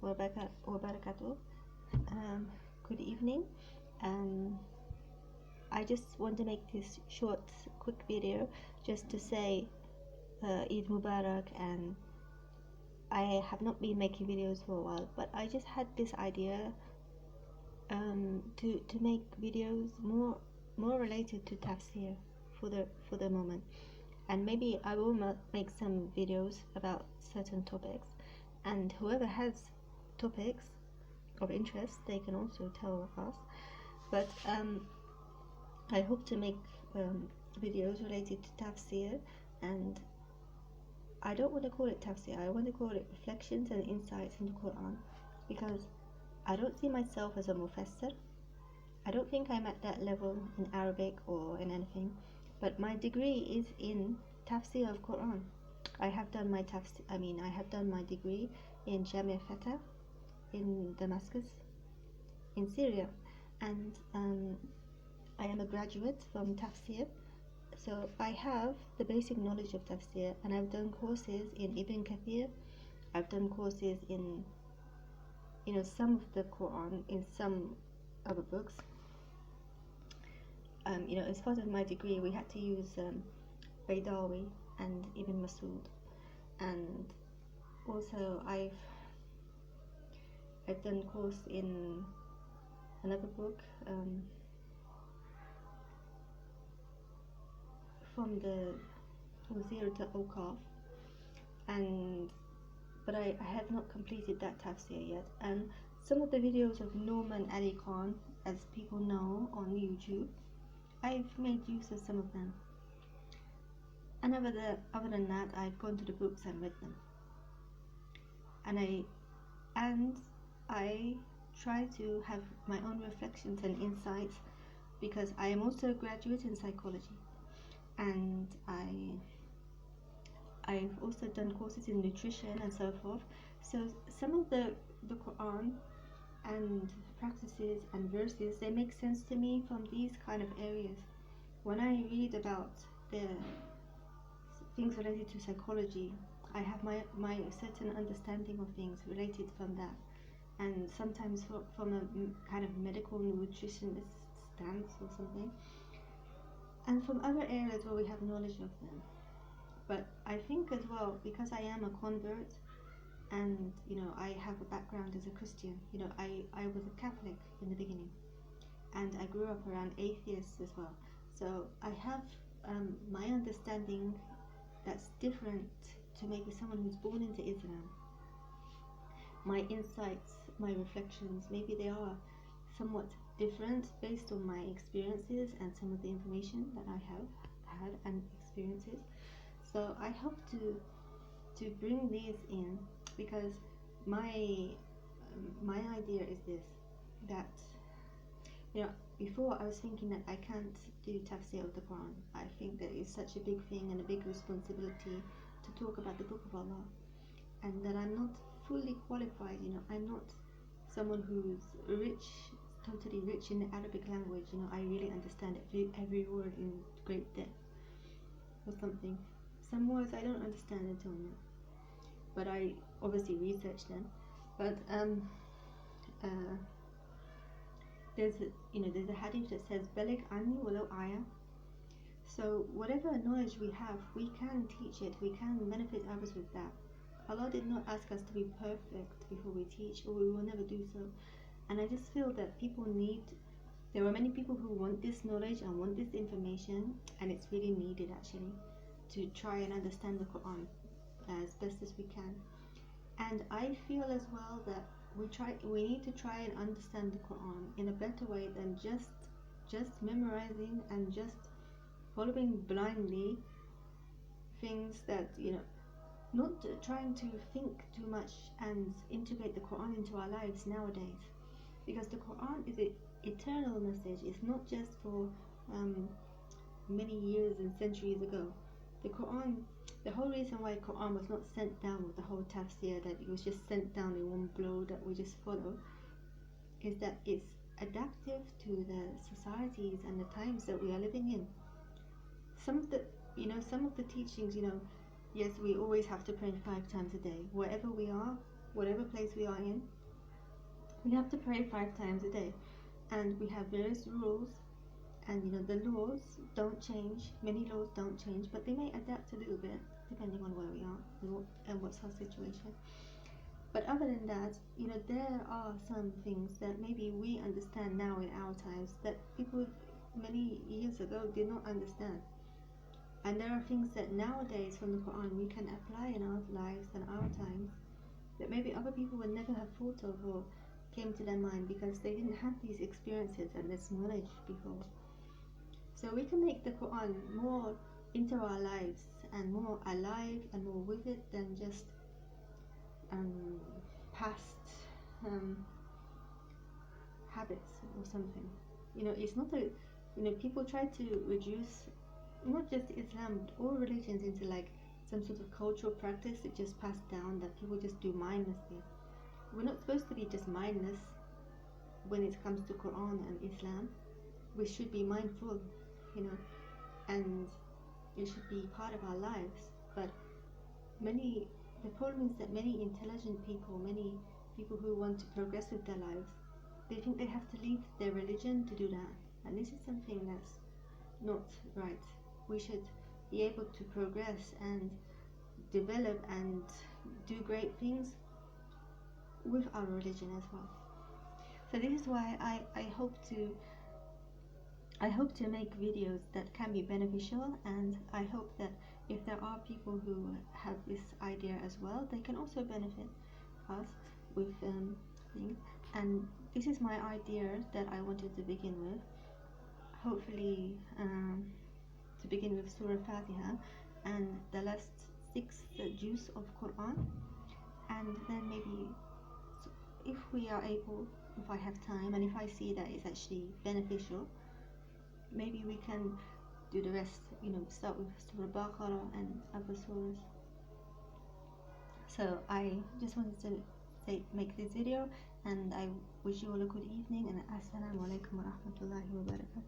wa barakatuh. Good evening. Um, I just want to make this short, quick video just to say Eid Mubarak, and I have not been making videos for a while, but I just had this idea to make videos more related to tafsir for the moment, and maybe I will make some videos about certain topics, and whoever has topics of interest, they can also tell us. But I hope to make videos related to tafsir, and I don't want to call it tafsir, I want to call it reflections and insights in the Quran, because I don't see myself as a mufassir. I don't think I'm at that level in Arabic or in anything, but my degree is in tafsir of Quran. I have done my degree in Jamia Fatah in Damascus, in Syria, and I am a graduate from tafsir, so I have the basic knowledge of tafsir, and I've done courses in Ibn Kathir. I've done courses in some of the Quran in some other books. As part of my degree, we had to use Baydawi and Ibn Masud, and also I've done course in another book from the Wazirat al-Awqaf, but I have not completed that tafsir yet. And some of the videos of Norman Ali Khan, as people know on YouTube, I've made use of some of them. And other than that, I've gone to the books and read them. And I try to have my own reflections and insights, because I am also a graduate in psychology, and I've also done courses in nutrition and so forth. So some of the Quran and practices and verses, they make sense to me from these kind of areas. When I read about the things related to psychology, I have my certain understanding of things related from that, and sometimes from a kind of medical nutritionist stance or something, and from other areas where we have knowledge of them. But I think as well, because I am a convert, and I have a background as a Christian. I was a Catholic in the beginning, and I grew up around atheists as well. So I have my understanding that's different to maybe someone who's born into Islam. My insights, my reflections, maybe they are somewhat different based on my experiences and some of the information that I have had and experiences. So I hope to bring these in, because my idea is this, that before I was thinking that I can't do tafsir of the Quran. I think that it's such a big thing and a big responsibility to talk about the Book of Allah, and that I'm not fully qualified. I'm not someone who's totally rich in the Arabic language. I really understand every word in great depth or something. Some words I don't understand until now, but I obviously research them. But there's a hadith that says "Baligh anni walau aya." So whatever knowledge we have, we can teach it. We can benefit others with that. Allah did not ask us to be perfect before we teach, or we will never do so. And I just feel that there are many people who want this knowledge and want this information, and it's really needed actually to try and understand the Quran as best as we can. And I feel as well that we need to try and understand the Quran in a better way than just memorizing and just following blindly things that not trying to think too much and integrate the Quran into our lives nowadays, because the Quran is an eternal message. It's not just for many years and centuries ago. The whole reason why Quran was not sent down with the whole tafsir, that it was just sent down in one blow that we just follow, is that it's adaptive to the societies and the times that we are living in. Some of the teachings, yes, we always have to pray 5 times a day, wherever we are, whatever place we are in, we have to pray 5 times a day, and we have various rules. And the laws don't change. Many laws don't change, but they may adapt a little bit depending on where we are and what's our situation. But other than that, there are some things that maybe we understand now in our times that people many years ago did not understand. And there are things that nowadays from the Quran we can apply in our lives and our times that maybe other people would never have thought of or came to their mind because they didn't have these experiences and this knowledge before. So we can make the Quran more into our lives and more alive and more vivid than just past habits or something. It's not people try to reduce not just Islam but all religions into like some sort of cultural practice that just passed down that people just do mindlessly. We're not supposed to be just mindless when it comes to Quran and Islam. We should be mindful, and it should be part of our lives. But the problem is that many intelligent people, many people who want to progress with their lives, they think they have to leave their religion to do that. And this is something that's not right. We should be able to progress and develop and do great things with our religion as well. So this is why I hope to make videos that can be beneficial, and I hope that if there are people who have this idea as well, they can also benefit us with things. And this is my idea that I wanted to begin with. Hopefully, to begin with Surah Fatiha and the last 6 juz of Quran, and then maybe if we are able, if I have time and if I see that it's actually beneficial, maybe we can do the rest, start with Surah Baqarah and other surahs. So I just wanted to make this video, and I wish you all a good evening, and Assalamu alaikum wa rahmatullahi wa barakatuh.